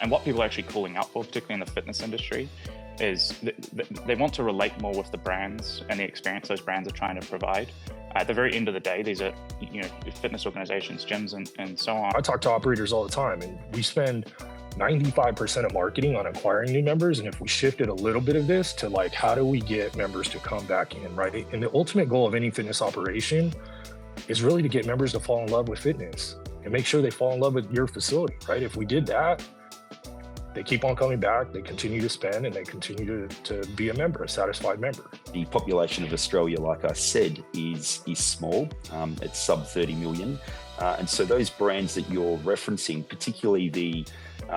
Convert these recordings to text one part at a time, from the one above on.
And what people are actually calling out for, particularly in the fitness industry, is they want to relate more with the brands and the experience those brands are trying to provide. At the very end of the day, these are fitness organizations, gyms, and so on. I talk to operators all the time, and we spend 95% of marketing on acquiring new members. And if we shifted a little bit of this to like, how do we get members to come back in, right? And the ultimate goal of any fitness operation is really to get members to fall in love with fitness and make sure they fall in love with your facility, right? If we did that, they keep on coming back, they continue to spend, and they continue to be a member, a satisfied member. The population of Australia, like I said, is small. It's sub 30 million. And so those brands that you're referencing, particularly the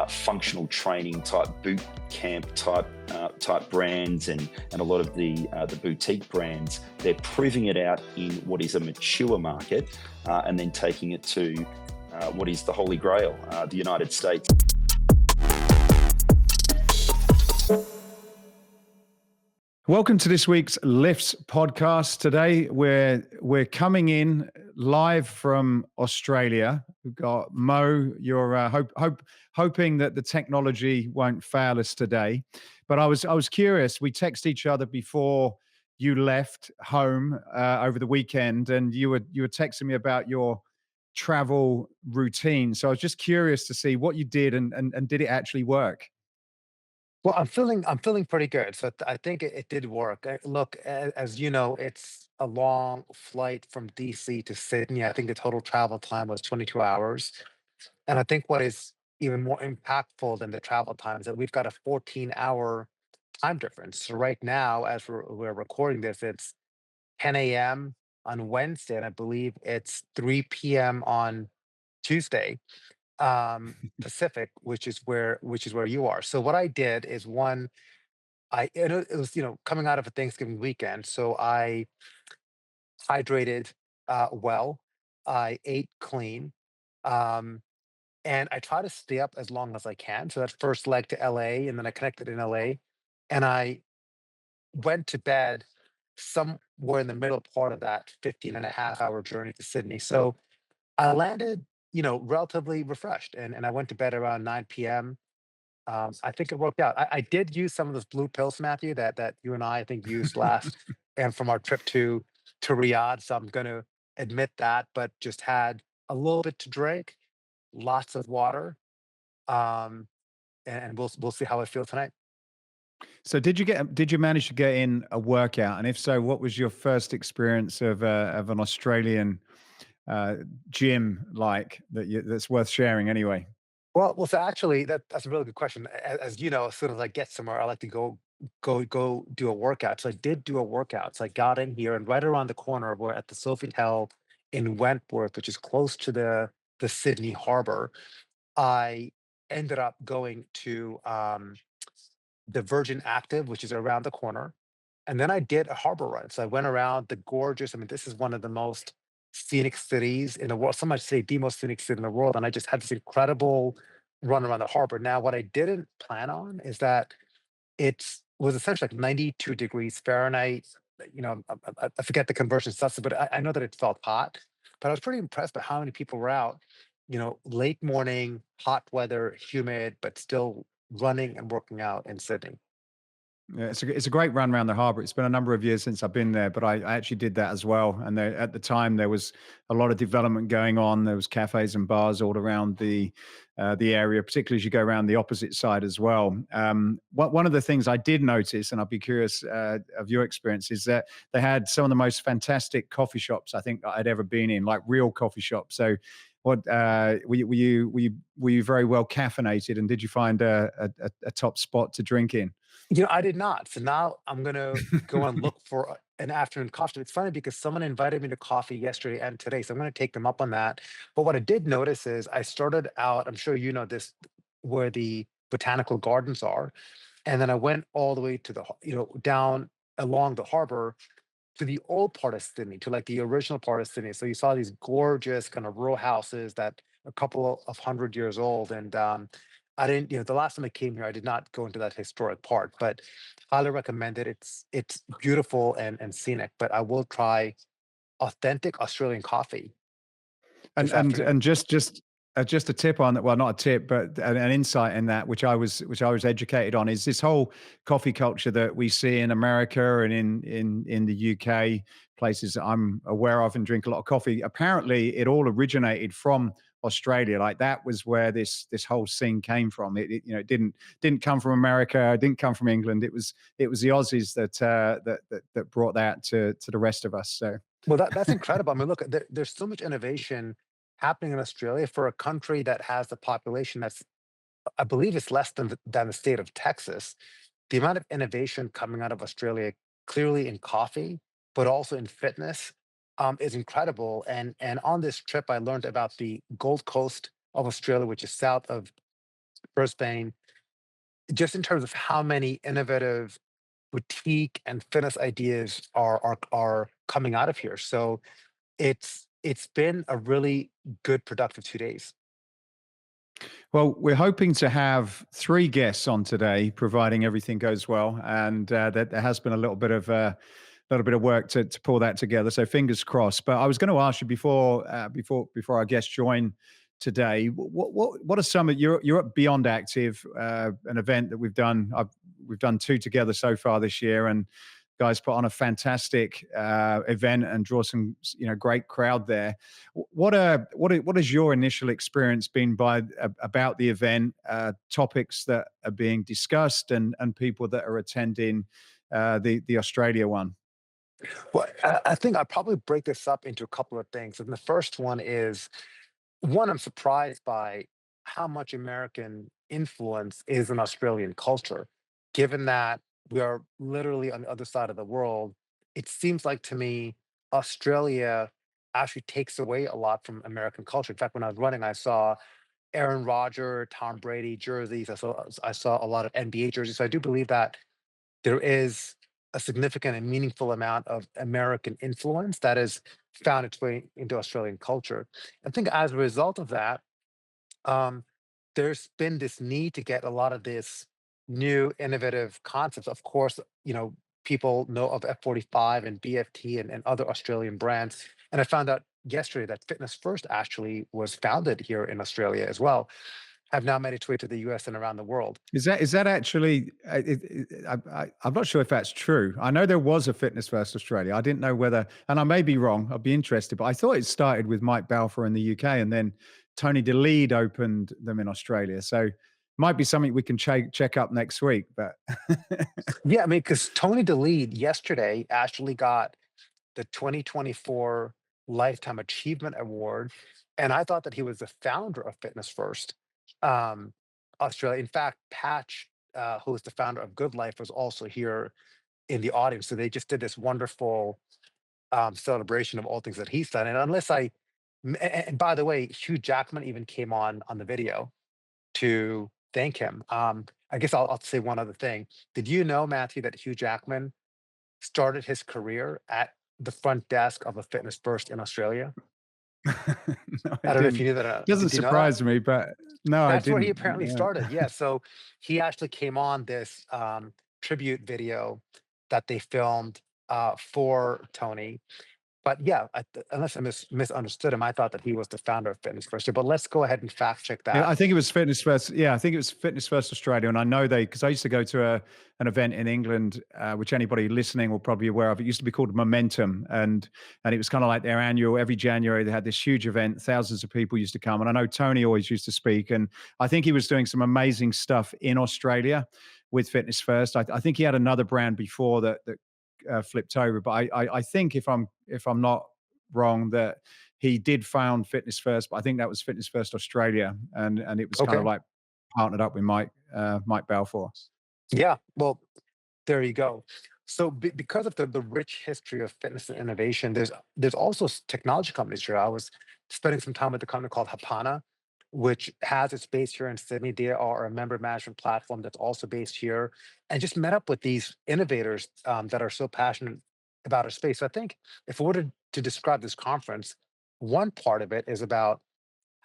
functional training type boot camp type brands and a lot of the boutique brands, they're proving it out in what is a mature market and then taking it to what is the Holy Grail, the United States. Welcome to this week's L.I.F.S podcast. Today we're coming in live from Australia. We've got Mo. You're hoping that the technology won't fail us today. But I was curious. We texted each other before you left home over the weekend, and you were texting me about your travel routine. So I was just curious to see what you did and did it actually work? Well, I'm feeling pretty good. So I think it did work. Look, as you know, it's a long flight from DC to Sydney. I think the total travel time was 22 hours. And I think what is even more impactful than the travel time is that we've got a 14-hour time difference. So right now, as we're recording this, it's 10 a.m. on Wednesday, and I believe it's 3 p.m. on Tuesday. Pacific, which is where you are. So what I did is one, it was coming out of a Thanksgiving weekend, so I hydrated well, I ate clean, um, and I try to stay up as long as I can. So that first leg to LA, and then I connected in LA, and I went to bed somewhere in the middle part of that 15 and a half hour journey to Sydney. So I landed, relatively refreshed, and I went to bed around 9 p.m. I think it worked out. I did use some of those blue pills, Matthew, that you and I think used last, and from our trip to Riyadh. So I'm going to admit that, but just had a little bit to drink, lots of water, um, and we'll see how I feel tonight. So did you manage to get in a workout? And if so, what was your first experience of an Australian gym like that's worth sharing anyway? Well, so actually, that's a really good question. As you know, as soon as I get somewhere, I like to go do a workout. So I did do a workout. So I got in here, and right around the corner, we're at the Sofitel in Wentworth, which is close to the Sydney Harbor. I ended up going to the Virgin Active, which is around the corner. And then I did a harbor run. So I went around the gorgeous, I mean, this is one of the most scenic cities in the world. Some might say the most scenic city in the world. And I just had this incredible run around the harbor. Now, what I didn't plan on is that it was essentially like 92 degrees Fahrenheit. I forget the conversion stuff, but I know that it felt hot. But I was pretty impressed by how many people were out, late morning, hot weather, humid, but still running and working out in Sydney. Yeah, it's a great run around the harbour. It's been a number of years since I've been there, but I actually did that as well. And at the time, there was a lot of development going on. There was cafes and bars all around the area, particularly as you go around the opposite side as well. One of the things I did notice, and I'd be curious of your experience, is that they had some of the most fantastic coffee shops I think I'd ever been in, like real coffee shops. So, what were you very well caffeinated, and did you find a top spot to drink in? I did not. So now I'm gonna go and look for an afternoon coffee. It's funny because someone invited me to coffee yesterday and today, so I'm gonna take them up on that. But what I did notice is I started out, I'm sure you know this, where the botanical gardens are, and then I went all the way to down along the harbor to the old part of Sydney, to like the original part of Sydney. So you saw these gorgeous kind of row houses that a couple of 100 years old. And I didn't, the last time I came here, I did not go into that historic part, but highly recommend it. It's beautiful and scenic. But I will try authentic Australian coffee And this and afternoon. and just Just a tip on that. Well, not a tip, but an insight in that, which I was educated on, is this whole coffee culture that we see in America and in the UK, places that I'm aware of and drink a lot of coffee. Apparently, it all originated from Australia. Like that was where this whole scene came from. It didn't come from America. It didn't come from England. It was the Aussies that brought that to the rest of us. So Well, that's incredible. I mean, look, there's so much innovation happening in Australia for a country that has a population that's, I believe, it's less than the state of Texas. The amount of innovation coming out of Australia, clearly in coffee, but also in fitness, is incredible. And on this trip, I learned about the Gold Coast of Australia, which is south of Brisbane, just in terms of how many innovative boutique and fitness ideas are coming out of here. So it's been a really good productive 2 days. well, we're hoping to have three guests on today, providing everything goes well, and that there has been a little bit of work to pull that together. So fingers crossed. But I was going to ask you before our guests join today, what are some of you're at Beyond Active, an event that we've done two together so far this year, and guys put on a fantastic event and draw some great crowd there. What has your initial experience been about the event, topics that are being discussed, and people that are attending the Australia one? Well, I think I'll probably break this up into a couple of things. And the first one is, one, I'm surprised by how much American influence is in Australian culture, given that we are literally on the other side of the world. It seems like to me, Australia actually takes away a lot from American culture. In fact, when I was running, I saw Aaron Rodgers, Tom Brady jerseys. I saw a lot of NBA jerseys. So I do believe that there is a significant and meaningful amount of American influence that has found its way into Australian culture. I think as a result of that, um, there's been this need to get a lot of this new innovative concepts. Of course, people know of F45 and BFT and other Australian brands. And I found out yesterday that Fitness First actually was founded here in Australia as well, have now made its way to the US and around the world. Is that actually? I'm not sure if that's true. I know there was a Fitness First Australia. I didn't know whether, and I may be wrong. I'd be interested, but I thought it started with Mike Balfour in the UK, and then Tony DeLead opened them in Australia. So might be something we can check up next week. But Yeah, I mean, because Tony DeLead yesterday actually got the 2024 Lifetime Achievement Award, and I thought that he was the founder of Fitness First um, Australia. In fact, Patch, who is the founder of Good Life, was also here in the audience. So they just did this wonderful celebration of all things that he's done. And and by the way, Hugh Jackman even came on the video to thank him. I guess I'll say one other thing. Did you know, Matthew, that Hugh Jackman started his career at the front desk of a Fitness First in Australia? no, I it don't know if you didn't. knew that. Doesn't Did you know that? surprise me, but no, I That's where he didn't. apparently started. Yeah. So he actually came on this tribute video that they filmed for Tony. But yeah, unless I misunderstood him, I thought that he was the founder of Fitness First. But let's go ahead and fact check Yeah, that. I think it was Fitness First. Yeah, I think it was Fitness First Australia, and I know because I used to go to an event in England, which anybody listening will probably be aware of. It used to be called Momentum, and it was kind of like their annual. Every January they had this huge event. Thousands of people used to come, and I know Tony always used to speak, and I think he was doing some amazing stuff in Australia with Fitness First. I think he had another brand before that flipped over, but I think if I'm not wrong that he did found Fitness First, but I think that was Fitness First Australia, and it was kind of Okay. like partnered up with Mike Balfour. Yeah. Well, there you go. So because of the rich history of fitness and innovation, there's also technology companies here. I was spending some time with a company called Hapana, which has its base here in Sydney. They are a member management platform that's also based here, and just met up with these innovators that are so passionate about our space. So I think if we were to describe this conference, one part of it is about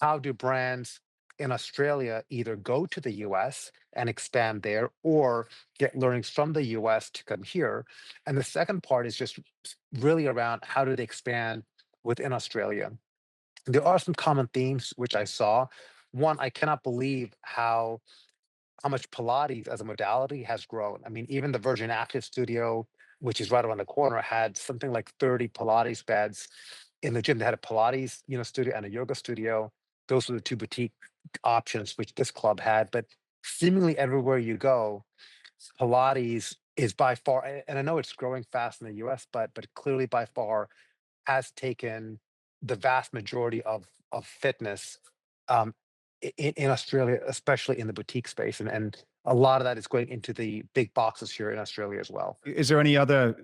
how do brands in Australia either go to the US and expand there or get learnings from the US to come here? And the second part is just really around how do they expand within Australia? There are some common themes which I saw. One, I cannot believe how much Pilates as a modality has grown. I mean, even the Virgin Active studio, which is right around the corner, had something like 30 Pilates beds in the gym. They had a Pilates, studio and a yoga studio. Those were the two boutique options which this club had. But seemingly everywhere you go, Pilates is by far, and I know it's growing fast in the US, but clearly by far has taken the vast majority of fitness um, in Australia, especially in the boutique space, and a lot of that is going into the big boxes here in Australia as well. Is there any other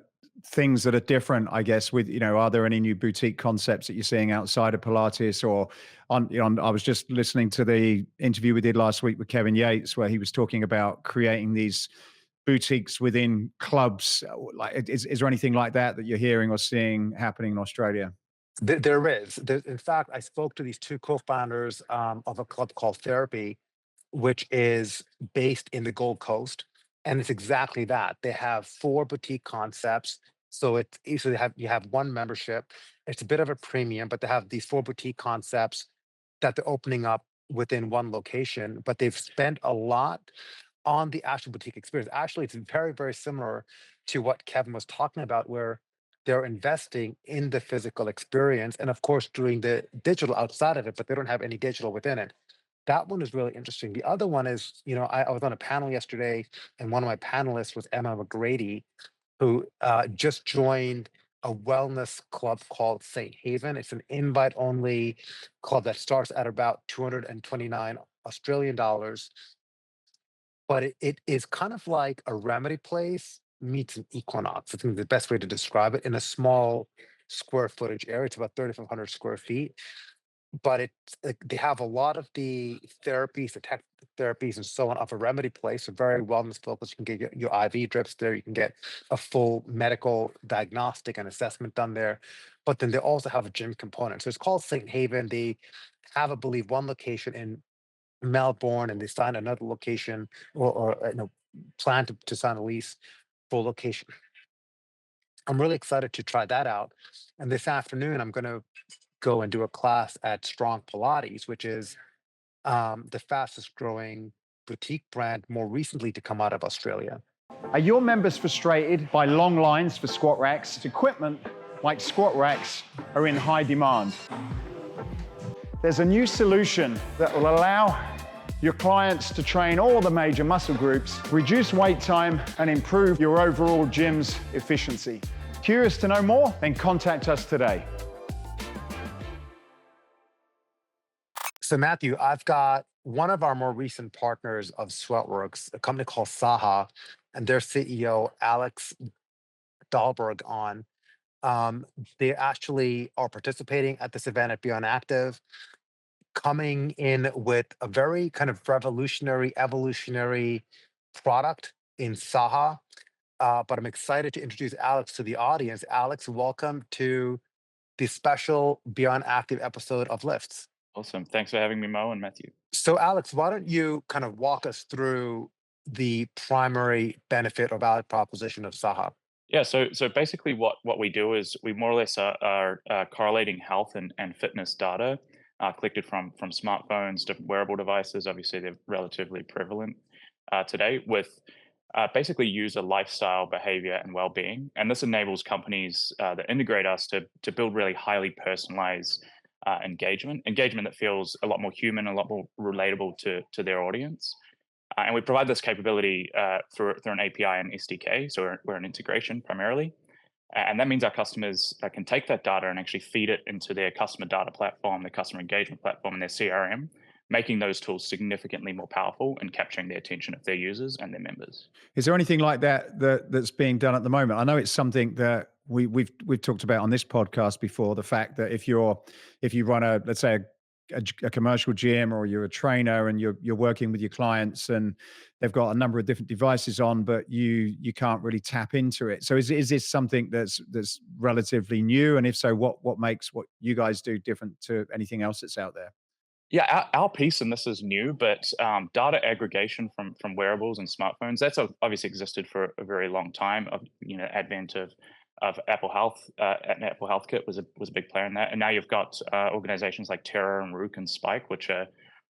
things that are different, I guess, with, are there any new boutique concepts that you're seeing outside of Pilates or I was just listening to the interview we did last week with Kevin Yates, where he was talking about creating these boutiques within clubs. Like, is there anything like that you're hearing or seeing happening in Australia? There is. In fact, I spoke to these two co-founders of a club called Therapy, which is based in the Gold Coast, and it's exactly that. They have 4 boutique concepts, so so you have one membership. It's a bit of a premium, but they have these 4 boutique concepts that they're opening up within one location, but they've spent a lot on the actual boutique experience. Actually, it's very, very similar to what Kevin was talking about, where they're investing in the physical experience and, of course, doing the digital outside of it, but they don't have any digital within it. That one is really interesting. The other one is, I was on a panel yesterday, and one of my panelists was Emma McGrady, who just joined a wellness club called St. Haven. It's an invite only club that starts at about 229 Australian dollars, but it is kind of like a remedy place meets an Equinox. I think the best way to describe it, in a small square footage area. It's about 3,500 square feet, but it's like they have a lot of the therapies, the tech therapies and so on of a remedy place, so very wellness focused. You can get your IV drips there. You can get a full medical diagnostic and assessment done there. But then they also have a gym component. So it's called St. Haven. They have, I believe, one location in Melbourne, and they signed another location, or plan to sign a lease for location. I'm really excited to try that out. And this afternoon, I'm going to go and do a class at Strong Pilates, which is the fastest growing boutique brand more recently to come out of Australia. Are your members frustrated by long lines for squat racks? Equipment like squat racks are in high demand. There's a new solution that will allow your clients to train all the major muscle groups, reduce wait time, and improve your overall gym's efficiency. Curious to know more? Then contact us today. So Matthew, I've got one of our more recent partners of SweatWorks, a company called Sahha, and their CEO, Aleksander Dahlberg, on. They actually are participating at this event at Beyond Activ, coming in with a very kind of revolutionary, evolutionary product in Sahha. But I'm excited to introduce Alex to the audience. Alex, welcome to the special Beyond Activ episode of L.I.F.T.S. Awesome. Thanks for having me, Mo and Matthew. So, Alex, why don't you kind of walk us through the primary benefit or value proposition of Sahha? Yeah, so basically what we do is we more or less are correlating health and fitness data collected from smartphones, different wearable devices. Obviously, they're relatively prevalent today, with basically user lifestyle, behavior, and well-being. And this enables companies that integrate us to build really highly personalized engagement that feels a lot more human, a lot more relatable to their audience. And we provide this capability through an API and SDK. So we're an integration primarily. And that means our customers can take that data and actually feed it into their customer data platform, their customer engagement platform, and their CRM, making those tools significantly more powerful and capturing the attention of their users and their members. Is there anything like that's being done at the moment? I know it's something that we've talked about on this podcast before, the fact that if you run let's say a commercial gym, or you're a trainer and you're working with your clients and they've got a number of different devices on, but you can't really tap into it. So is this something that's relatively new? And if so, what makes what you guys do different to anything else that's out there? Yeah, our piece, and this is new, but data aggregation from wearables and smartphones, that's obviously existed for a very long time. Advent of Apple Health, and Apple Health Kit was a big player in that. And now you've got organizations like Terra and Rook and Spike, which are,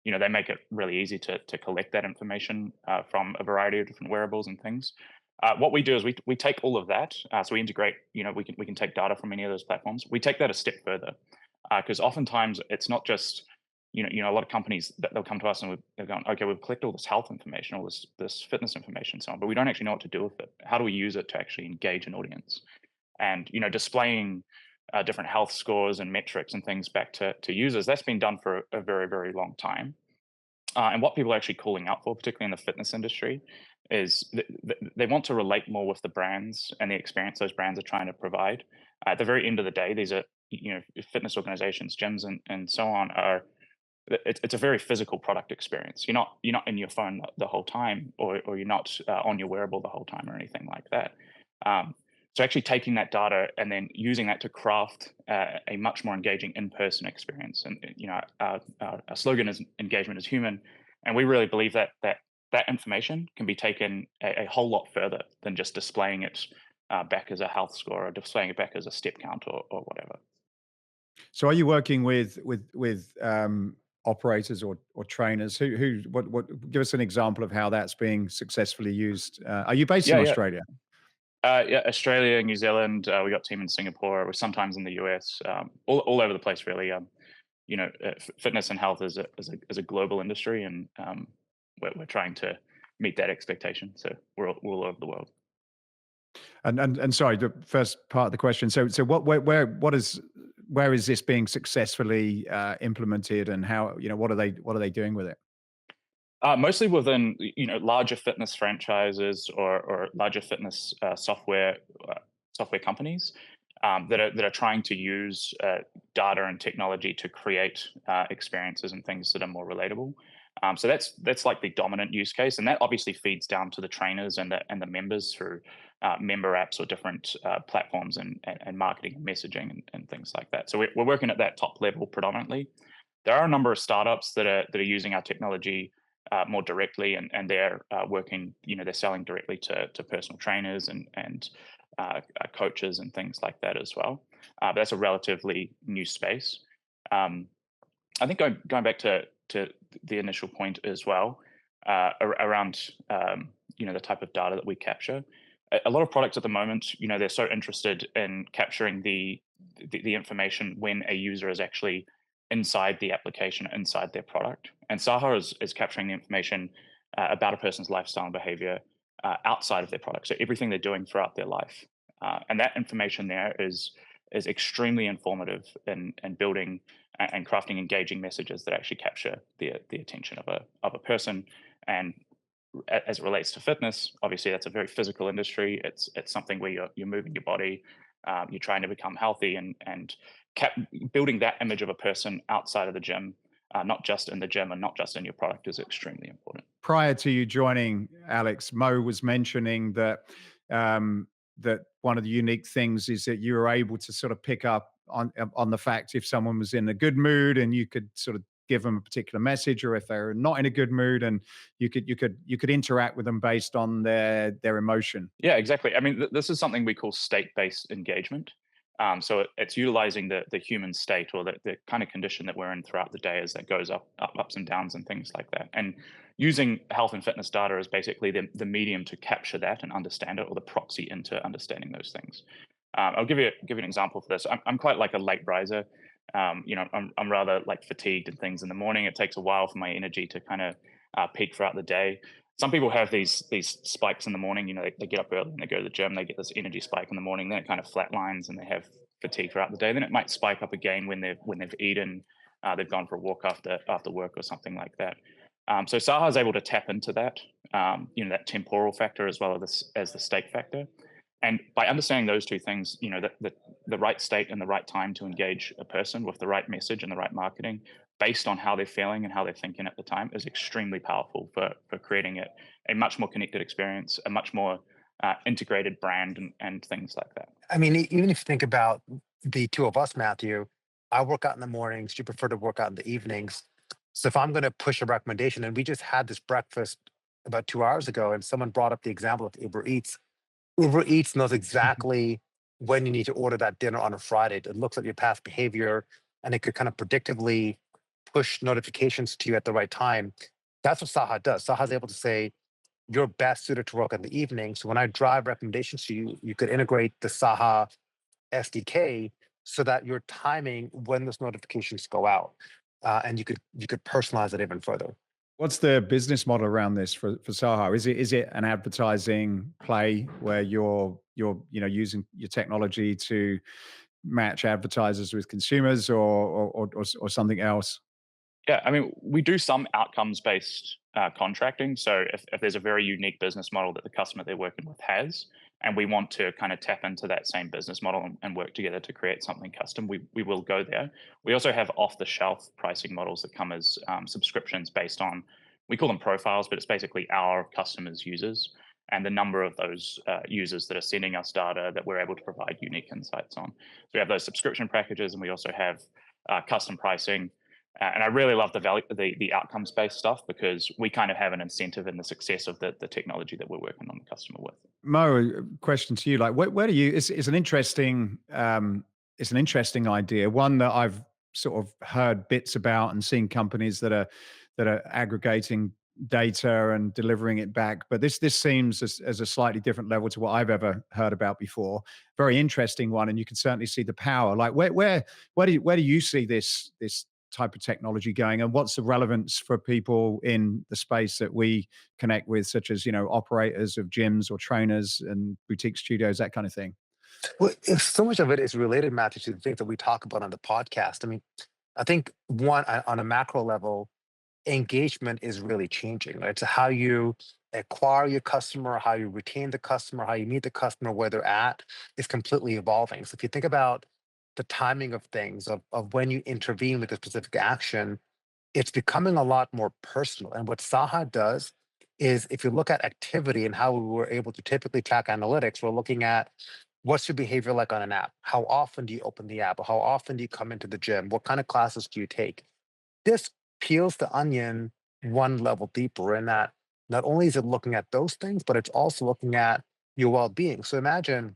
they make it really easy to collect that information from a variety of different wearables and things. What we do is we take all of that, so we integrate. We can take data from any of those platforms. We take that a step further, because oftentimes it's not just a lot of companies that they'll come to us and they're going, okay, we've collected all this health information, all this fitness information, and so on, but we don't actually know what to do with it. How do we use it to actually engage an audience? And displaying different health scores and metrics and things back to users, that's been done for a very, very long time. And what people are actually calling out for, particularly in the fitness industry, is they want to relate more with the brands and the experience those brands are trying to provide. At the very end of the day, these are fitness organizations, gyms, and so on are. It's a very physical product experience. You're not in your phone the whole time, or you're not on your wearable the whole time, or anything like that. So actually taking that data and then using that to craft a much more engaging in-person experience. And our slogan is engagement is human, and we really believe that information can be taken a whole lot further than just displaying it back as a health score or displaying it back as a step count or whatever. So are you working with operators or trainers what give us an example of how that's being successfully used? Are you based in Australia? Yeah, Australia, New Zealand. We got a team in Singapore. We're sometimes in the US. All over the place, really. Fitness and health is a global industry, and we're trying to meet that expectation. So we're all over the world. And sorry, the first part of the question. So where is this being successfully implemented, and how what are they doing with it? Mostly within larger fitness franchises or larger fitness software companies that are trying to use data and technology to create experiences and things that are more relatable. So that's like the dominant use case, and that obviously feeds down to the trainers and the members through member apps or different platforms and marketing and messaging and things like that. So we're working at that top level predominantly. There are a number of startups that are using our technology more directly, and they're working. They're selling directly to personal trainers and coaches and things like that as well. But that's a relatively new space. I think going back to the initial point as well, around the type of data that we capture. A lot of products at the moment, they're so interested in capturing the information when a user is actually inside the application, inside their product. And Sahha is capturing the information about a person's lifestyle and behavior outside of their product. So everything they're doing throughout their life. And that information there is extremely informative in building and crafting engaging messages that actually capture the attention of a person. And as it relates to fitness, obviously that's a very physical industry. It's something where you're moving your body, you're trying to become healthy, and building that image of a person outside of the gym, not just in the gym and not just in your product, is extremely important. Prior to you joining, Alex, Mo was mentioning that that one of the unique things is that you were able to sort of pick up on the fact if someone was in a good mood, and you could sort of give them a particular message, or if they're not in a good mood, and you could interact with them based on their emotion. Yeah, exactly. I mean, this is something we call state-based engagement. So it's utilizing the human state, or the kind of condition that we're in throughout the day, as that goes ups and downs and things like that. And using health and fitness data is basically the medium to capture that and understand it, or the proxy into understanding those things. I'll give you an example for this. I'm quite like a late riser. I'm rather like fatigued and things in the morning. It takes a while for my energy to kind of peak throughout the day. Some people have these spikes in the morning. They get up early and they go to the gym. They get this energy spike in the morning. Then it kind of flatlines and they have fatigue throughout the day. Then it might spike up again when they've eaten, they've gone for a walk after work or something like that. So Sahha is able to tap into that, that temporal factor as well as the state factor. And by understanding those two things, the right state and the right time to engage a person with the right message and the right marketing based on how they're feeling and how they're thinking at the time is extremely powerful for creating a much more connected experience, a much more integrated brand and things like that. I mean, even if you think about the two of us, Matthew, I work out in the mornings, you prefer to work out in the evenings. So if I'm going to push a recommendation, and we just had this breakfast about 2 hours ago, and someone brought up the example of Uber Eats. Uber Eats knows exactly when you need to order that dinner on a Friday. It looks at your past behavior, and it could kind of predictively push notifications to you at the right time. That's what Sahha does. Sahha is able to say, you're best suited to work in the evening. So when I drive recommendations to you, you could integrate the Sahha SDK so that you're timing when those notifications go out, and you could personalize it even further. What's the business model around this for Sahha? Is it an advertising play where you're using your technology to match advertisers with consumers, or something else? Yeah, I mean, we do some outcomes-based contracting. So if there's a very unique business model that the customer they're working with has, and we want to kind of tap into that same business model and work together to create something custom, we will go there. We also have off-the-shelf pricing models that come as subscriptions based on, we call them profiles, but it's basically our customers' users and the number of those users that are sending us data that we're able to provide unique insights on. So we have those subscription packages, and we also have custom pricing. And I really love the outcomes based stuff, because we kind of have an incentive in the success of the technology that we're working on the customer with. Mo, question to you: like, where do you? It's an interesting idea, one that I've sort of heard bits about and seen companies that are aggregating data and delivering it back. But this seems as a slightly different level to what I've ever heard about before. Very interesting one, and you can certainly see the power. Like, where do you see this type of technology going, and what's the relevance for people in the space that we connect with, such as operators of gyms or trainers and boutique studios, that kind of thing? Well, so much of it is related, Matthew, to the things that we talk about on the podcast. I mean, I think one, on a macro level, engagement is really changing, right? So how you acquire your customer, how you retain the customer, how you meet the customer where they're at is completely evolving. So if you think about the timing of things, of when you intervene with a specific action, it's becoming a lot more personal. And what Sahha does is, if you look at activity and how we were able to typically track analytics, we're looking at what's your behavior like on an app? How often do you open the app? Or how often do you come into the gym? What kind of classes do you take? This peels the onion one level deeper, in that not only is it looking at those things, but it's also looking at your well-being. So imagine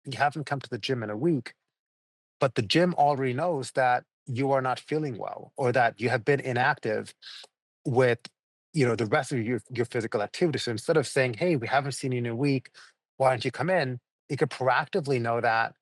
you haven't come to the gym in a week, but the gym already knows that you are not feeling well, or that you have been inactive with the rest of your physical activity. So instead of saying, hey, we haven't seen you in a week, why don't you come in, you could proactively know that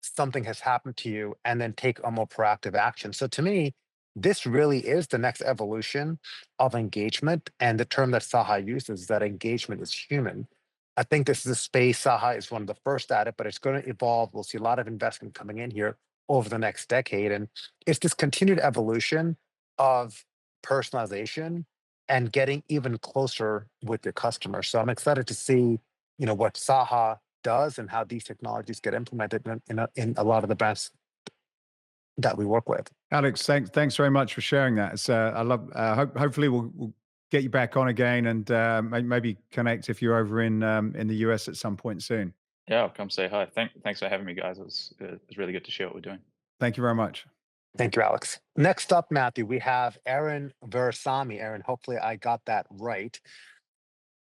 something has happened to you and then take a more proactive action. So to me, this really is the next evolution of engagement. And the term that Sahha uses is that engagement is human. I think this is a space. Sahha is one of the first at it, but it's going to evolve. We'll see a lot of investment coming in here over the next decade. And it's this continued evolution of personalization and getting even closer with your customer. So I'm excited to see, what Sahha does and how these technologies get implemented in a lot of the brands that we work with. Alex, thanks very much for sharing that. It's, I love. Hopefully, we'll get you back on again, and maybe connect if you're over in the US at some point soon. Yeah, I'll come say hi. Thanks for having me, guys. It was really good to share what we're doing. Thank you very much. Thank you, Alex. Next up, Matthew, we have Aaron Verasammy. Aaron, hopefully I got that right.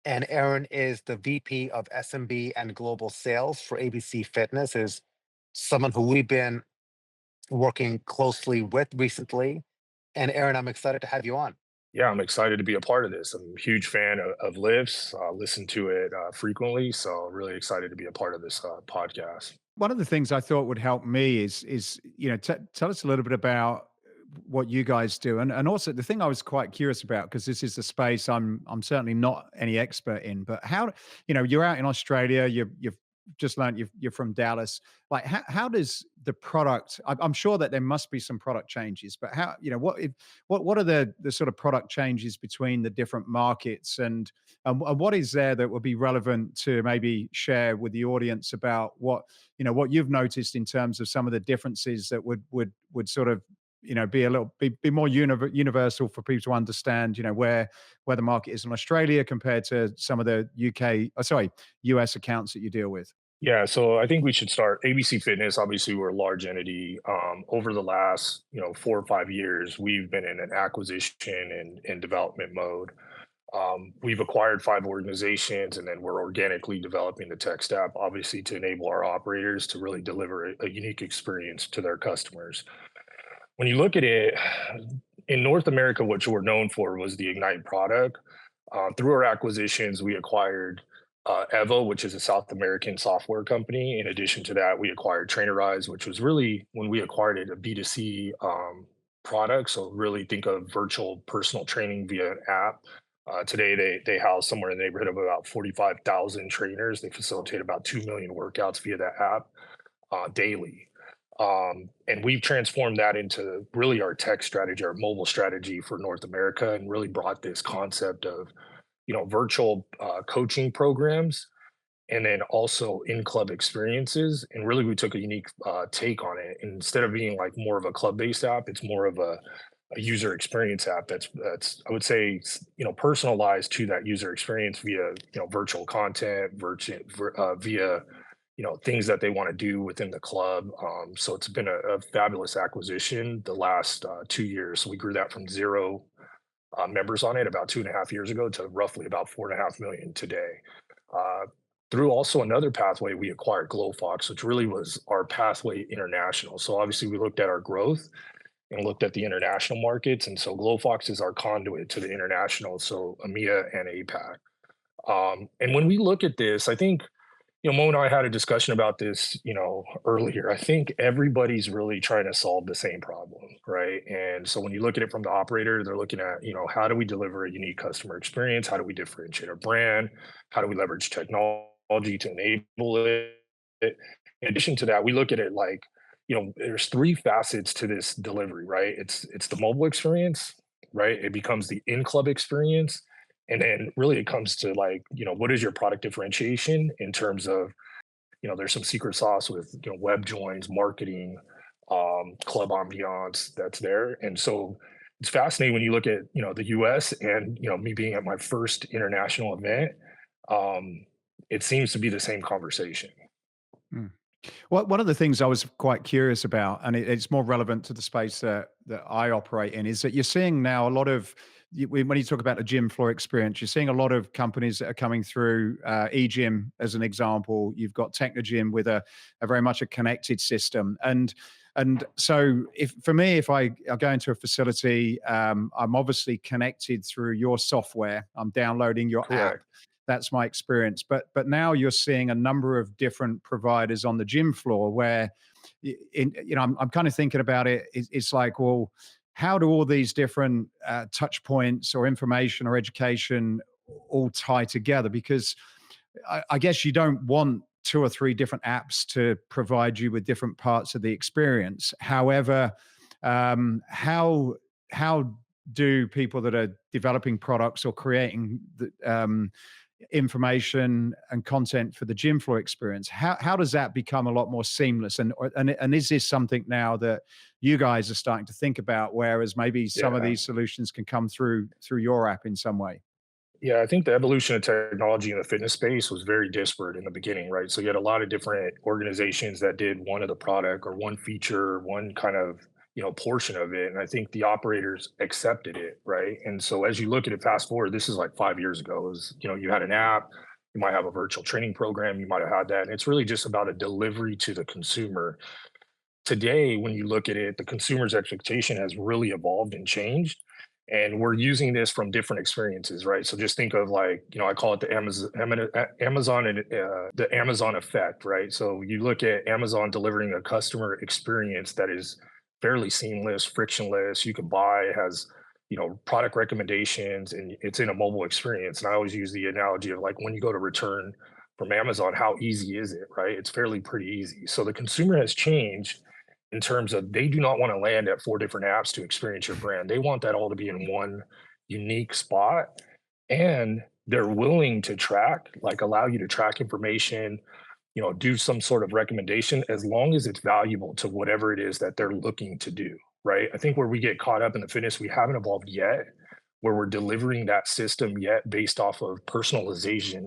And Aaron is the VP of SMB and Global Sales for ABC Fitness, is someone who we've been working closely with recently. And Aaron, I'm excited to have you on. Yeah, I'm excited to be a part of this. I'm a huge fan of L.I.F.T.S. Listen to it frequently, so really excited to be a part of this podcast. One of the things I thought would help me is tell us a little bit about what you guys do, and also the thing I was quite curious about, because this is a space I'm certainly not any expert in, but how you're out in Australia, you've just learned you're from Dallas. Like, how does the product? I'm sure that there must be some product changes, but how what are the sort of product changes between the different markets, and what is there that would be relevant to maybe share with the audience about what you've noticed in terms of some of the differences that would sort of be more universal for people to understand, where the market is in Australia compared to some of the US accounts that you deal with. Yeah, so I think we should start ABC Fitness. Obviously, we're a large entity. Over the last 4 or 5 years, we've been in an acquisition and development mode. We've acquired 5 organizations, and then we're organically developing the tech stack, obviously, to enable our operators to really deliver a unique experience to their customers. When you look at it, in North America, what you were known for was the Ignite product. Through our acquisitions, we acquired Evo, which is a South American software company. In addition to that, we acquired Trainerize, which was really, when we acquired it, a B2C product. So really think of virtual personal training via an app. Today, they house somewhere in the neighborhood of about 45,000 trainers. They facilitate about 2 million workouts via that app daily. And we've transformed that into really our tech strategy, our mobile strategy for North America, and really brought this concept of, virtual coaching programs, and then also in-club experiences. And really, we took a unique take on it. Instead of being like more of a club-based app, it's more of a user experience app that's I would say personalized to that user experience via virtual content, via things that they want to do within the club. So it's been a fabulous acquisition the last 2 years. So we grew that from zero members on it about 2.5 years ago to roughly about 4.5 million today. Through also another pathway, we acquired GlowFox, which really was our pathway international. So obviously, we looked at our growth and looked at the international markets, and so GlowFox is our conduit to the international, so EMEA and APAC. And when we look at this, I think Mo and I had a discussion about this, earlier. I think everybody's really trying to solve the same problem, right? And so when you look at it from the operator, they're looking at, how do we deliver a unique customer experience? How do we differentiate our brand? How do we leverage technology to enable it? In addition to that, we look at it like, there's 3 facets to this delivery, right? It's the mobile experience, right? It becomes the in-club experience, and then really it comes to like, what is your product differentiation in terms of, there's some secret sauce with, web joins, marketing, club ambiance that's there. And so it's fascinating when you look at, the US and, me being at my first international event, it seems to be the same conversation. Mm. Well, one of the things I was quite curious about, and it's more relevant to the space that I operate in, is that you're seeing now a lot of, when you talk about the gym floor experience, you're seeing a lot of companies that are coming through, eGym as an example. You've got Technogym with a very much a connected system. And so if I go into a facility, I'm obviously connected through your software. I'm downloading your Correct. app. That's my experience. But now you're seeing a number of different providers on the gym floor where, I'm kind of thinking about it. It's like, well, how do all these different touch points or information or education all tie together? Because I guess you don't want 2 or 3 different apps to provide you with different parts of the experience. However, how do people that are developing products or creating the information and content for the gym floor experience, how does that become a lot more seamless? And is this something now that you guys are starting to think about, whereas maybe some of Yeah. these solutions can come through your app in some way? Yeah, I think the evolution of technology in the fitness space was very disparate in the beginning, right? So you had a lot of different organizations that did one of the product or one feature, one kind of, portion of it. And I think the operators accepted it, right? And so as you look at it, fast forward, this is like 5 years ago, it was, you had an app, you might have a virtual training program, you might have had that. And it's really just about a delivery to the consumer. Today, when you look at it, the consumer's expectation has really evolved and changed. And we're using this from different experiences, right? So just think of like, I call it the Amazon and the Amazon effect, right? So you look at Amazon delivering a customer experience that is fairly seamless, frictionless. You can buy, it has, product recommendations, and it's in a mobile experience. And I always use the analogy of like when you go to return from Amazon, how easy is it, right? It's fairly pretty easy. So the consumer has changed in terms of they do not want to land at 4 different apps to experience your brand. They want that all to be in one unique spot. And they're willing to track, like allow you to track information, do some sort of recommendation as long as it's valuable to whatever it is that they're looking to do, right? I think where we get caught up in the fitness, we haven't evolved yet, where we're delivering that system yet based off of personalization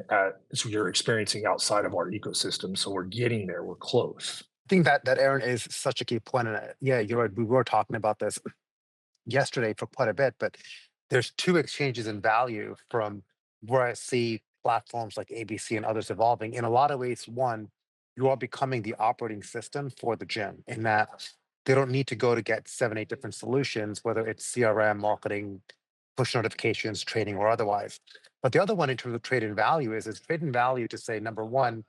so you're experiencing outside of our ecosystem. So we're getting there, we're close. I think that Aaron is such a key point. And yeah, you're right. We were talking about this yesterday for quite a bit, but there's two exchanges in value from where I see platforms like ABC and others evolving. In a lot of ways, one, you are becoming the operating system for the gym in that they don't need to go to get 7, 8 different solutions, whether it's CRM, marketing, push notifications, training, or otherwise. But the other one in terms of trade in value is trade in value to say, number one,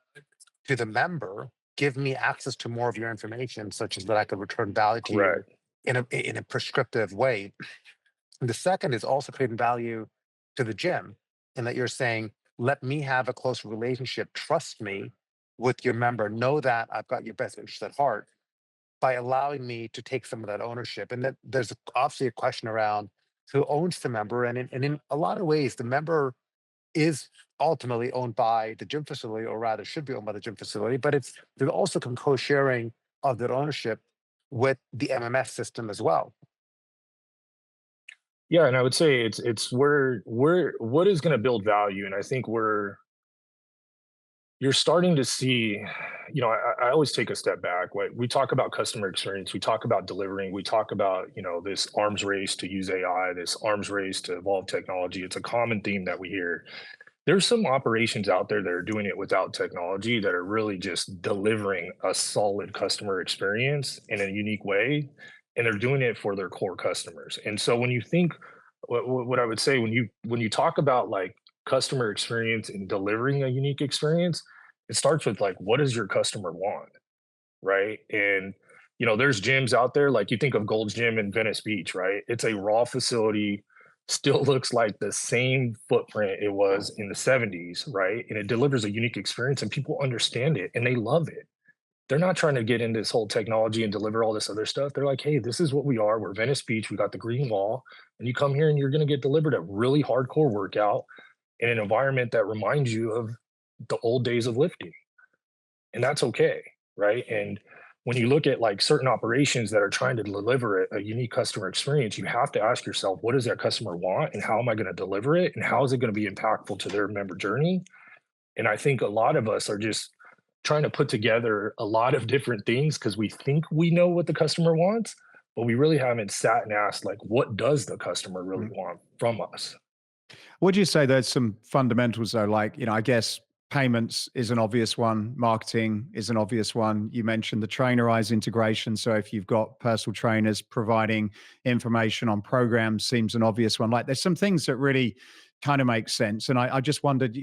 to the member, give me access to more of your information, such as that I could return value to you Correct. in a prescriptive way. And the second is also creating value to the gym, in that you're saying, let me have a close relationship, trust me with your member, know that I've got your best interest at heart by allowing me to take some of that ownership. And that there's obviously a question around who owns the member. And in a lot of ways, the member is ultimately owned by the gym facility, or rather should be owned by the gym facility, but there's also some co-sharing of that ownership with the MMS system as well. Yeah, and I would say it's where what is going to build value, and I think you're starting to see, I always take a step back. We talk about customer experience, we talk about delivering, we talk about, this arms race to use AI, this arms race to evolve technology. It's a common theme that we hear. There's some operations out there that are doing it without technology that are really just delivering a solid customer experience in a unique way, and they're doing it for their core customers. And so when you think, what I would say, when you talk about like customer experience and delivering a unique experience, it starts with like, what does your customer want, right? And there's gyms out there, like you think of Gold's Gym in Venice Beach, right? It's a raw facility, still looks like the same footprint it was in the 70s, right? And it delivers a unique experience and people understand it and they love it. They're not trying to get into this whole technology and deliver all this other stuff. They're like, hey, this is what we are. We're Venice Beach. We got the green wall. And you come here and you're going to get delivered a really hardcore workout in an environment that reminds you of the old days of lifting. And that's okay, right? And when you look at like certain operations that are trying to deliver a unique customer experience, you have to ask yourself, what does that customer want and how am I going to deliver it? And how is it going to be impactful to their member journey? And I think a lot of us are just trying to put together a lot of different things because we think we know what the customer wants, but we really haven't sat and asked, like, what does the customer really want from us? Would you say there's some fundamentals though? Like, I guess payments is an obvious one. Marketing is an obvious one. You mentioned the trainerized integration. So if you've got personal trainers providing information on programs seems an obvious one. Like there's some things that really kind of make sense. And I just wondered,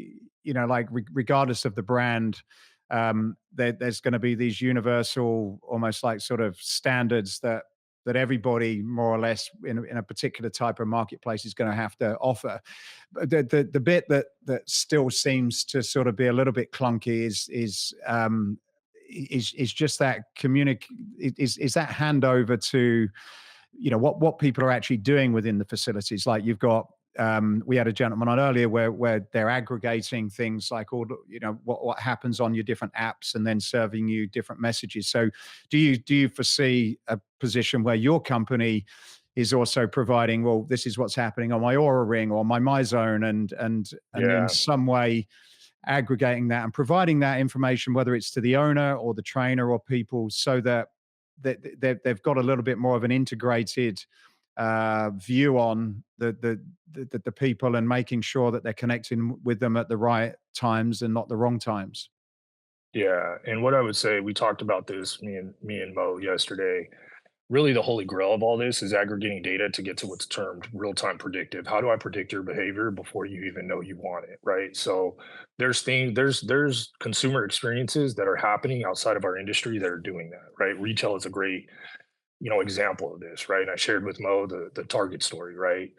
like regardless of the brand, there's going to be these universal, almost like sort of standards that everybody more or less in a particular type of marketplace is going to have to offer. But the bit that still seems to sort of be a little bit clunky is just that is that handover to what people are actually doing within the facilities. Like you've got we had a gentleman on earlier where they're aggregating things like all what happens on your different apps and then serving you different messages. So do you foresee a position where your company is also providing, well, this is what's happening on my Aura Ring or my Myzone and in some way aggregating that and providing that information, whether it's to the owner or the trainer or people, so that they've got a little bit more of an integrated view on the people and making sure that they're connecting with them at the right times and not the wrong times. Yeah, and what I would say, we talked about this, me and Mo yesterday. Really, the holy grail of all this is aggregating data to get to what's termed real-time predictive. How do I predict your behavior before you even know you want it, right? So there's consumer experiences that are happening outside of our industry that are doing that, right? Retail is a great example of this, right? And I shared with Mo the Target story, right?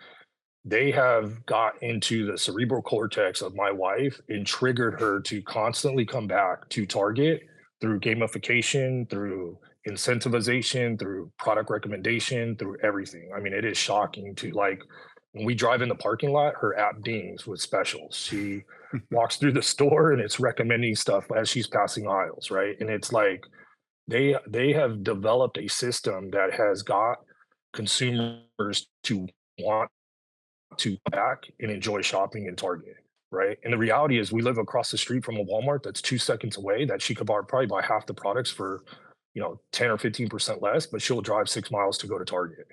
They have got into the cerebral cortex of my wife and triggered her to constantly come back to Target through gamification, through incentivization, through product recommendation, through everything. I mean, it is shocking to like when we drive in the parking lot, her app dings with specials. She walks through the store and it's recommending stuff as she's passing aisles, right? And it's like they have developed a system that has got consumers to want to back and enjoy shopping in Target, right? And the reality is we live across the street from a Walmart that's 2 seconds away that she could probably buy half the products for, 10 or 15% less, but she'll drive 6 miles to go to Target,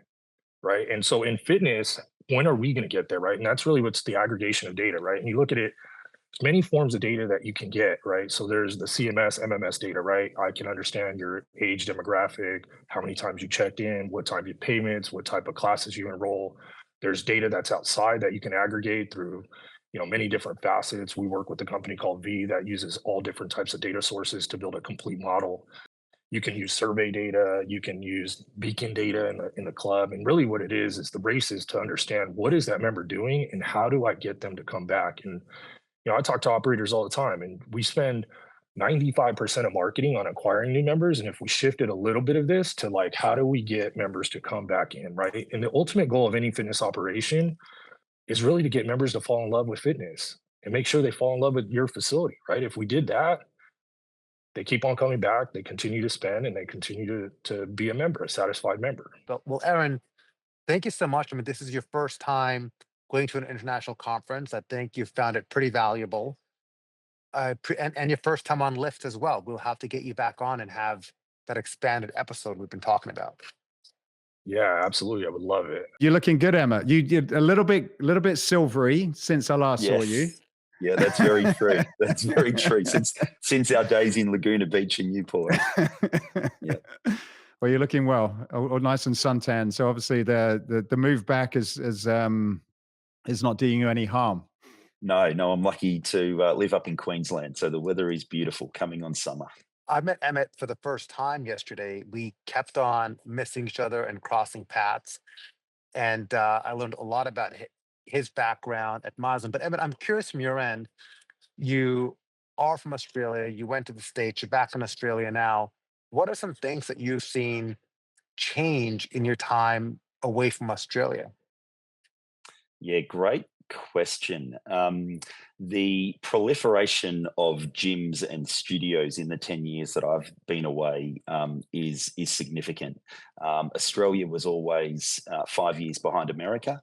right? And so in fitness, when are we going to get there, right? And that's really what's the aggregation of data, right? And you look at it, there's many forms of data that you can get, right? So there's the CMS, MMS data, right? I can understand your age demographic, how many times you checked in, what type of payments, what type of classes you enroll. There's data that's outside that you can aggregate through, many different facets. We work with a company called V that uses all different types of data sources to build a complete model. You can use survey data, you can use beacon data in the club. And really what it is the race is to understand what is that member doing and how do I get them to come back? And I talk to operators all the time, and we spend 95% of marketing on acquiring new members. And if we shifted a little bit of this to like, how do we get members to come back in, right? And the ultimate goal of any fitness operation is really to get members to fall in love with fitness and make sure they fall in love with your facility, right? If we did that, they keep on coming back, they continue to spend, and they continue to be a member, a satisfied member. Well, Aaron, thank you so much. I mean, this is your first time going to an international conference. I think you found it pretty valuable. And your first time on L.I.F.T as well. We'll have to get you back on and have that expanded episode we've been talking about. Yeah, absolutely. I would love it. You're looking good, Emma. You did a little bit silvery since I last saw you. Yeah, that's very true. That's very true. Since our days in Laguna Beach in Newport. Yeah. Well, you're looking well, or nice and suntan. So obviously the move back is not doing you any harm. No, I'm lucky to live up in Queensland, so the weather is beautiful coming on summer. I met Emmett for the first time yesterday. We kept on missing each other and crossing paths, and I learned a lot about his background at Myzone. But Emmett, I'm curious from your end. You are from Australia. You went to the States. You're back in Australia now. What are some things that you've seen change in your time away from Australia? Yeah, great question. The proliferation of gyms and studios in the 10 years that I've been away is significant. Australia was always 5 years behind America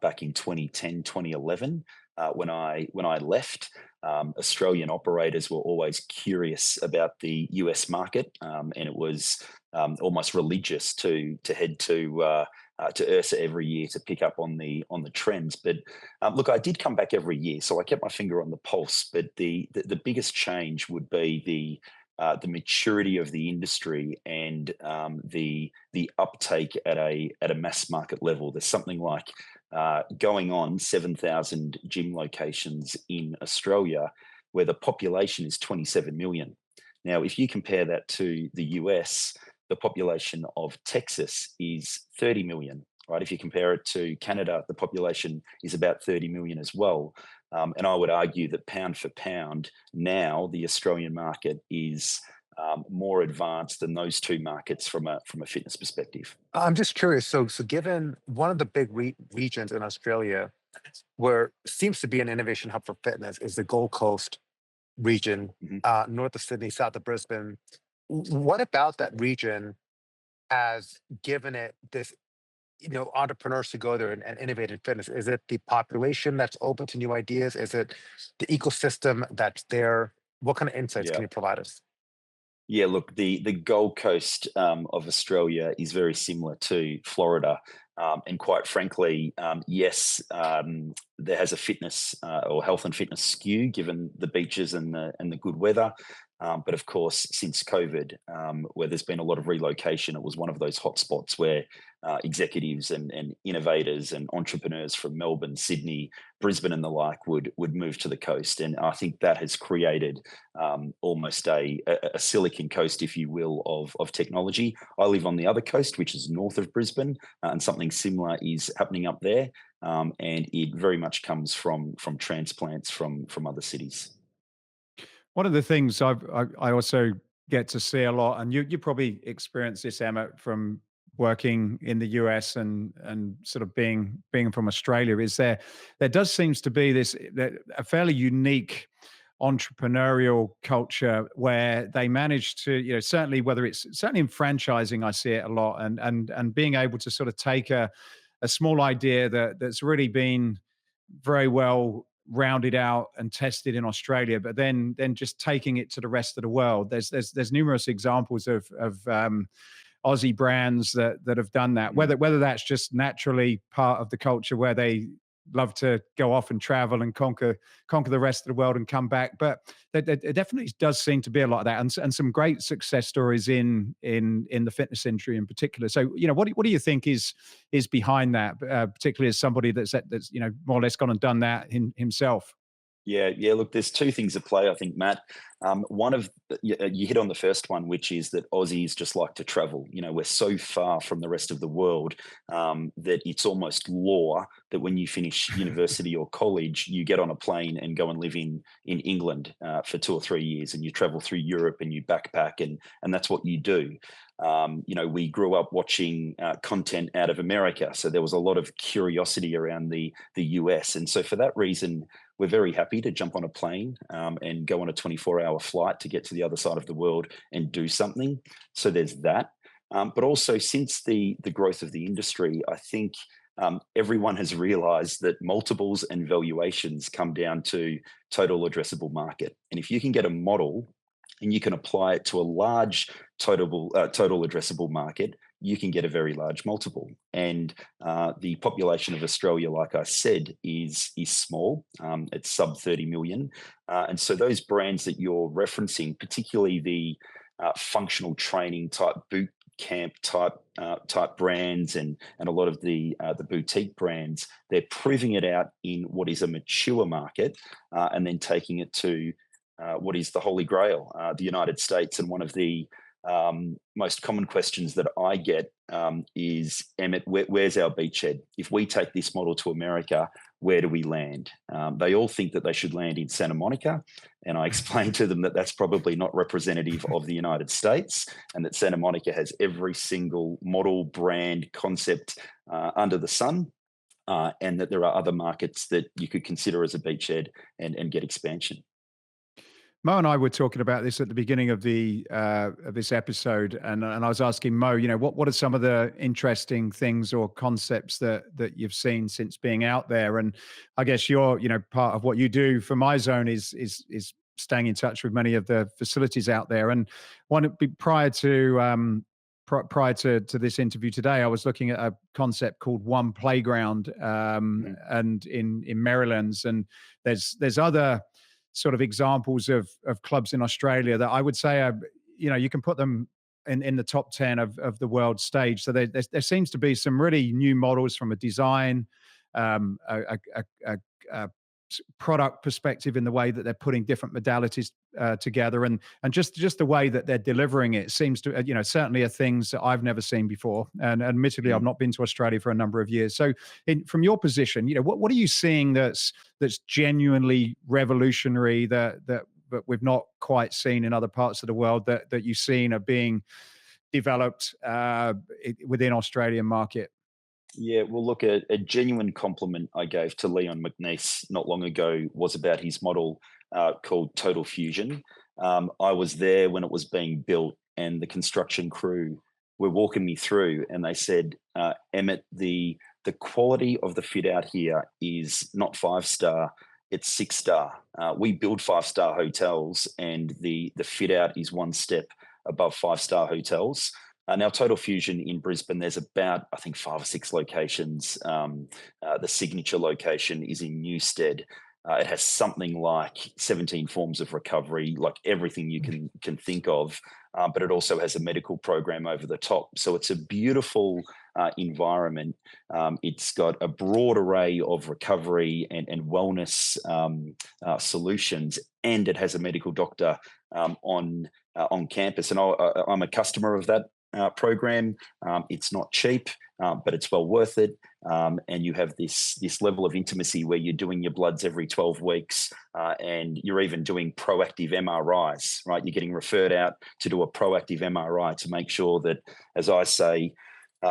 back in 2010, 2011. When I left, Australian operators were always curious about the US market, and it was almost religious to head to Ursa every year to pick up on the trends. But look, I did come back every year, so I kept my finger on the pulse. But the biggest change would be the maturity of the industry and the uptake at a mass market level. There's something like going on 7,000 gym locations in Australia, where the population is 27 million. Now, if you compare that to the US, the population of Texas is 30 million, right? If you compare it to Canada, the population is about 30 million as well. And I would argue that pound for pound, now the Australian market is more advanced than those two markets from a fitness perspective. I'm just curious. So given one of the big regions in Australia where seems to be an innovation hub for fitness is the Gold Coast region, north of Sydney, south of Brisbane. What about that region has given it this, entrepreneurs to go there and innovate in fitness? Is it the population that's open to new ideas? Is it the ecosystem that's there? What kind of insights can you provide us? Yeah, look, the Gold Coast of Australia is very similar to Florida. And quite frankly, yes, there has a fitness or health and fitness skew given the beaches and the good weather. But of course, since COVID, where there's been a lot of relocation, it was one of those hotspots where executives and innovators and entrepreneurs from Melbourne, Sydney, Brisbane, and the like would move to the coast. And I think that has created almost a silicon coast, if you will, of technology. I live on the other coast, which is north of Brisbane, and something similar is happening up there. And it very much comes from transplants from other cities. One of the things I also get to see a lot, and you probably experienced this, Emmett, from working in the US and sort of being from Australia, is there does seems to be a fairly unique entrepreneurial culture where they manage to, certainly in franchising, I see it a lot, and being able to sort of take a small idea that's really been very well rounded out and tested in Australia, but then just taking it to the rest of the world. There's numerous examples of Aussie brands that have done that. Whether that's just naturally part of the culture where they love to go off and travel and conquer the rest of the world and come back, but there definitely does seem to be a lot of that, and some great success stories in the fitness industry in particular. So what do you think is behind that, particularly as somebody that's more or less gone and done that himself? Yeah. Look, there's two things at play, I think, Matt. You hit on the first one, which is that Aussies just like to travel. We're so far from the rest of the world that it's almost law that when you finish university or college, you get on a plane and go and live in England for 2 or 3 years, and you travel through Europe and you backpack, and that's what you do. We grew up watching content out of America, so there was a lot of curiosity around the US, and so for that reason, we're very happy to jump on a plane and go on a 24-hour flight to get to the other side of the world and do something. So there's that. But also, since the growth of the industry, I think everyone has realized that multiples and valuations come down to total addressable market. And if you can get a model and you can apply it to a large total addressable market, you can get a very large multiple. And the population of Australia, like I said, is small. It's sub 30 million. And so those brands that you're referencing, particularly the functional training type boot camp type brands and a lot of the boutique brands, they're proving it out in what is a mature market and then taking it to what is the Holy Grail, the United States. And one of the most common questions that I get is, Emmett, where's our beachhead? If we take this model to America, where do we land? They all think that they should land in Santa Monica, and I explain to them that that's probably not representative of the United States, and that Santa Monica has every single model, brand, concept under the sun, and that there are other markets that you could consider as a beachhead and get expansion. Mo and I were talking about this at the beginning of this episode, and I was asking Mo, what are some of the interesting things or concepts that you've seen since being out there? And I guess your part of what you do for Myzone is staying in touch with many of the facilities out there. And prior to this interview today, I was looking at a concept called One Playground, and in Maryland's, and there's other sort of examples of clubs in Australia that I would say are, you can put them in the top 10 of the world stage. So there seems to be some really new models from a design, a product perspective in the way that they're putting different modalities together, and just the way that they're delivering it seems to, certainly are things that I've never seen before. And admittedly, I've not been to Australia for a number of years. So from your position, what are you seeing that's genuinely revolutionary that we've not quite seen in other parts of the world that you've seen are being developed within Australian market? Yeah, well, look, a genuine compliment I gave to Leon McNeice not long ago was about his model called Total Fusion. I was there when it was being built, and the construction crew were walking me through, and they said, Emmett, the quality of the fit out here is not 5-star, it's 6-star. We build 5-star hotels, and the fit out is one step above 5-star hotels. Now, Total Fusion in Brisbane, there's about, I think, 5 or 6 locations. The signature location is in Newstead. It has something like 17 forms of recovery, like everything you can think of, but it also has a medical program over the top. So it's a beautiful environment. It's got a broad array of recovery and wellness solutions, and it has a medical doctor on campus. And I'm a customer of that program. It's not cheap, but it's well worth it. And you have this level of intimacy where you're doing your bloods every 12 weeks, and you're even doing proactive MRIs, right? You're getting referred out to do a proactive MRI to make sure that, as I say,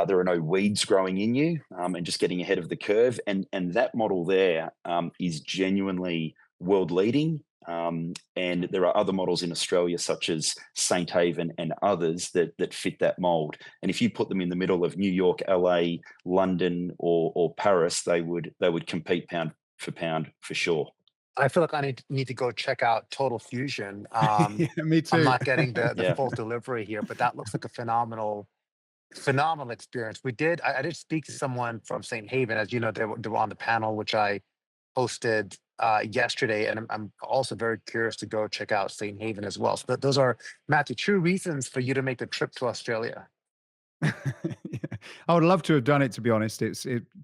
there are no weeds growing in you, and just getting ahead of the curve. And that model there is genuinely world leading. And there are other models in Australia, such as St. Haven and others that fit that mold. And if you put them in the middle of New York, LA, London, or Paris, they would compete pound for pound for sure. I feel like I need to go check out Total Fusion. Yeah, me too. I'm not getting the full delivery here, but that looks like a phenomenal Phenomenal experience. I did speak to someone from St. Haven, as you know, they were on the panel, which I hosted yesterday, and I'm also very curious to go check out St. Haven as well. So those are, Matthew, true reasons for you to make the trip to Australia. Yeah. I would love to have done it, to be honest.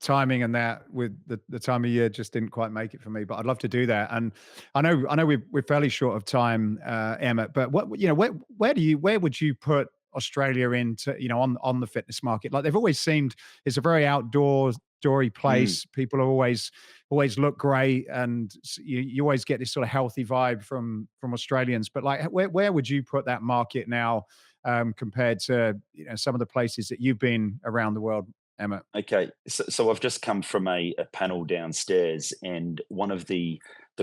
Timing and that with the time of year just didn't quite make it for me, but I'd love to do that. And I know we're fairly short of time, Emmett, but where would you put Australia into, on the fitness market? Like they've always seemed, it's a very outdoorsy Mm. place. People are always look great, and you always get this sort of healthy vibe from Australians. But like, where would you put that market now, compared to some of the places that you've been around the world, Emmett? Okay, so I've just come from a panel downstairs, and one of the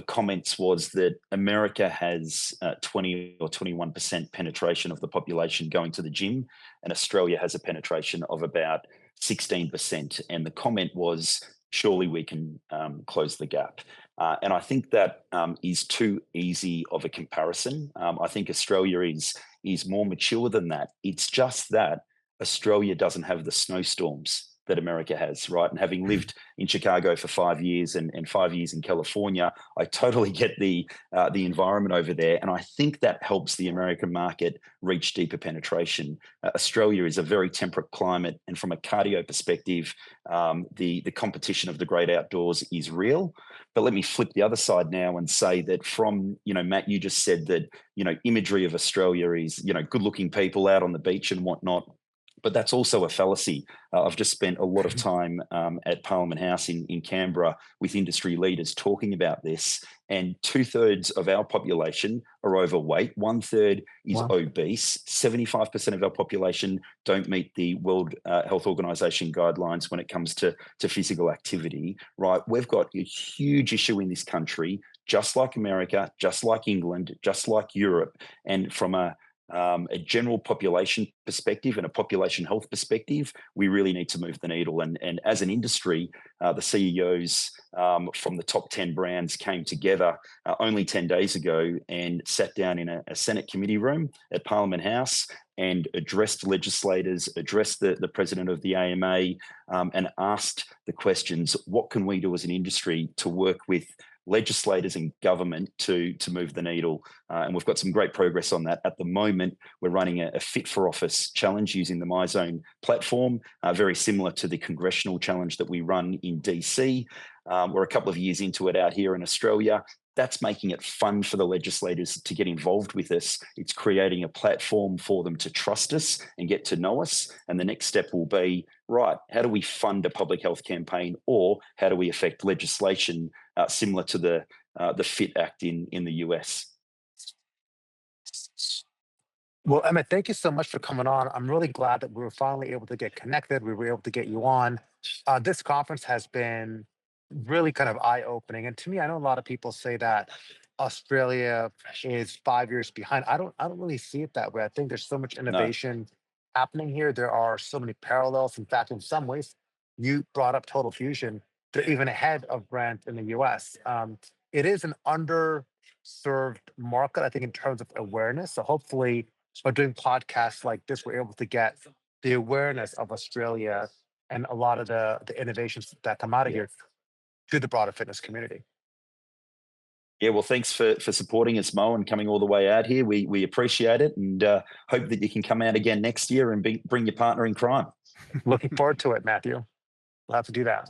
comments was that America has 20 or 21% penetration of the population going to the gym, and Australia has a penetration of about 16%. And the comment was, surely we can close the gap. And I think that is too easy of a comparison. I think Australia is more mature than that. It's just that Australia doesn't have the snowstorms that America has, right? And having lived in Chicago for 5 years and 5 years in California, I totally get the environment over there, and I think that helps the American market reach deeper penetration. Australia is a very temperate climate, and from a cardio perspective, the competition of the great outdoors is real. But let me flip the other side now and say that from Matt, you just said that imagery of Australia is good-looking people out on the beach and whatnot. But that's also a fallacy. I've just spent a lot of time at Parliament House in Canberra with industry leaders talking about this. And 2/3 of our population are overweight. 1/3 is Wow. obese. 75% of our population don't meet the World Health Organization guidelines when it comes to physical activity, right? We've got a huge issue in this country, just like America, just like England, just like Europe. And from a general population perspective and a population health perspective, we really need to move the needle. And as an industry, the CEOs from the top 10 brands came together only 10 days ago and sat down in a Senate committee room at Parliament House and addressed legislators, addressed the president of the AMA, and asked the questions: what can we do as an industry to work with legislators and government to move the needle? And we've got some great progress on that. At the moment, we're running a Fit for Office challenge using the Myzone platform, very similar to the congressional challenge that we run in DC. We're a couple of years into it out here in Australia. That's making it fun for the legislators to get involved with us. It's creating a platform for them to trust us and get to know us. And the next step will be, right, how do we fund a public health campaign, or how do we affect legislation similar to the FIT Act in the US? Well, Emmett, thank you so much for coming on. I'm really glad that we were finally able to get connected. We were able to get you on. This conference has been really kind of eye-opening. And to me, I know a lot of people say that Australia is 5 years behind. I don't really see it that way. I think there's so much No. innovation happening here. There are so many parallels. In fact, in some ways, you brought up Total Fusion. They're even ahead of brands in the US. It is an underserved market, I think, in terms of awareness. So hopefully, by doing podcasts like this, we're able to get the awareness of Australia and a lot of the innovations that come out of Yeah. here to the broader fitness community. Yeah, well, thanks for supporting us, Mo, and coming all the way out here. We appreciate it, and hope that you can come out again next year and bring your partner in crime. Looking forward to it, Matthew. We'll have to do that.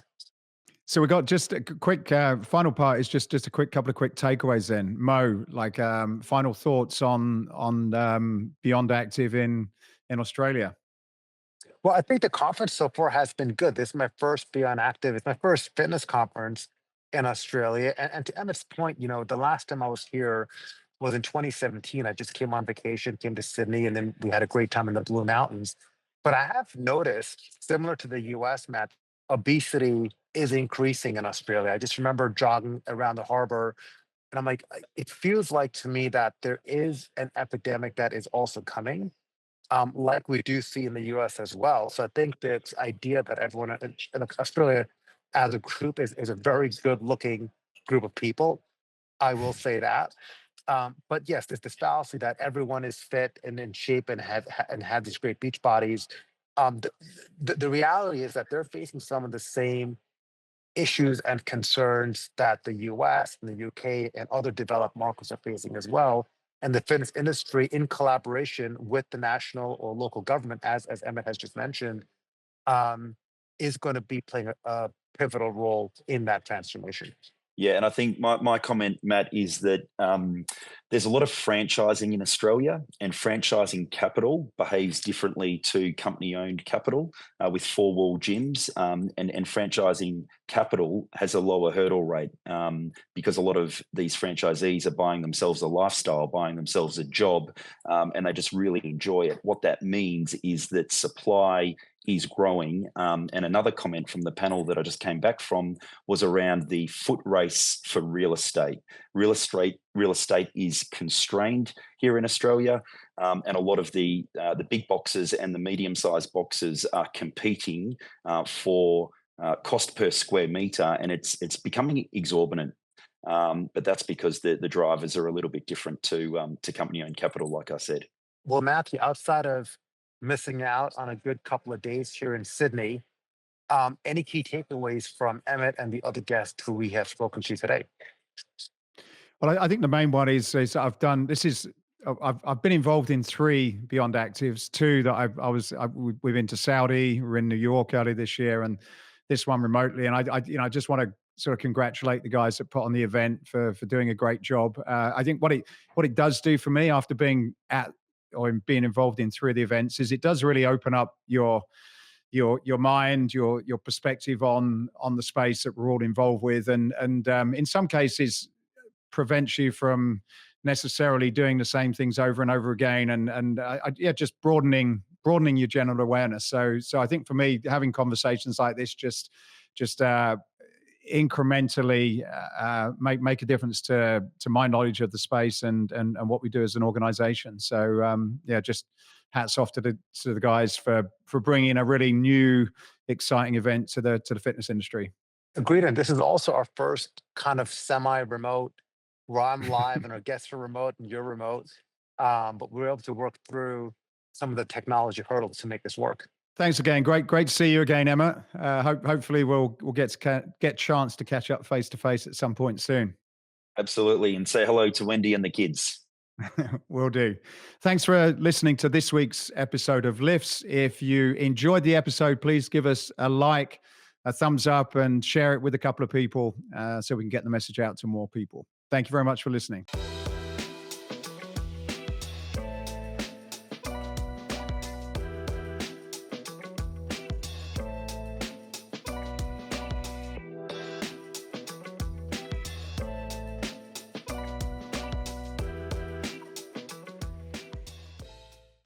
So we got just a quick final part is just a couple of quick takeaways then. Mo, like final thoughts on Beyond Active in Australia. Well, I think the conference so far has been good. This is my first Beyond Active. It's my first fitness conference in Australia. And to Emmett's point, the last time I was here was in 2017. I just came on vacation, came to Sydney, and then we had a great time in the Blue Mountains. But I have noticed, similar to the US, Matt, obesity is increasing in Australia. I just remember jogging around the harbor, and I'm like, it feels like to me that there is an epidemic that is also coming, like we do see in the US as well. So I think this idea that everyone in Australia as a group is a very good looking group of people. I will say that. But yes, there's this fallacy that everyone is fit and in shape and have these great beach bodies. The reality is that they're facing some of the same issues and concerns that the US and the UK and other developed markets are facing as well. And the fitness industry, in collaboration with the national or local government, as Emmett has just mentioned, um, is going to be playing a pivotal role in that transformation. Yeah, and I think my comment, Matt, is that there's a lot of franchising in Australia, and franchising capital behaves differently to company-owned capital with four-wall gyms, and franchising capital has a lower hurdle rate because a lot of these franchisees are buying themselves a lifestyle, buying themselves a job, and they just really enjoy it. What that means is that supply is growing. And another comment from the panel that I just came back from was around the foot race for real estate. Real estate is constrained here in Australia, and a lot of the big boxes and the medium-sized boxes are competing for cost per square meter, and it's becoming exorbitant. But that's because the drivers are a little bit different to company-owned capital, like I said. Well, Matthew, outside of missing out on a good couple of days here in Sydney, any key takeaways from Emmett and the other guests who we have spoken to today? Well, I think the main one is I've been involved in 3 Beyond Actives, 2 that we've been to Saudi, we're in New York early this year, and this one remotely. And I just want to sort of congratulate the guys that put on the event for doing a great job. I think what it does do for me after being at or being involved in 3 of the events is it does really open up your mind, your perspective on the space that we're all involved with, and in some cases prevents you from necessarily doing the same things over and over again, and just broadening your general awareness. So I think for me, having conversations like this just incrementally make a difference to my knowledge of the space and what we do as an organization. So just hats off to the guys for bringing a really new, exciting event to the fitness industry. Agreed. And this is also our first kind of semi-remote where I'm live and our guests are remote and you're remote. But we're able to work through some of the technology hurdles to make this work. Thanks again. Great to see you again, Emma. Hopefully we'll get chance to catch up face to face at some point soon. Absolutely. And say hello to Wendy and the kids. Will do. Thanks for listening to this week's episode of L.I.F.S. If you enjoyed the episode, please give us a like, a thumbs up, and share it with a couple of people so we can get the message out to more people. Thank you very much for listening.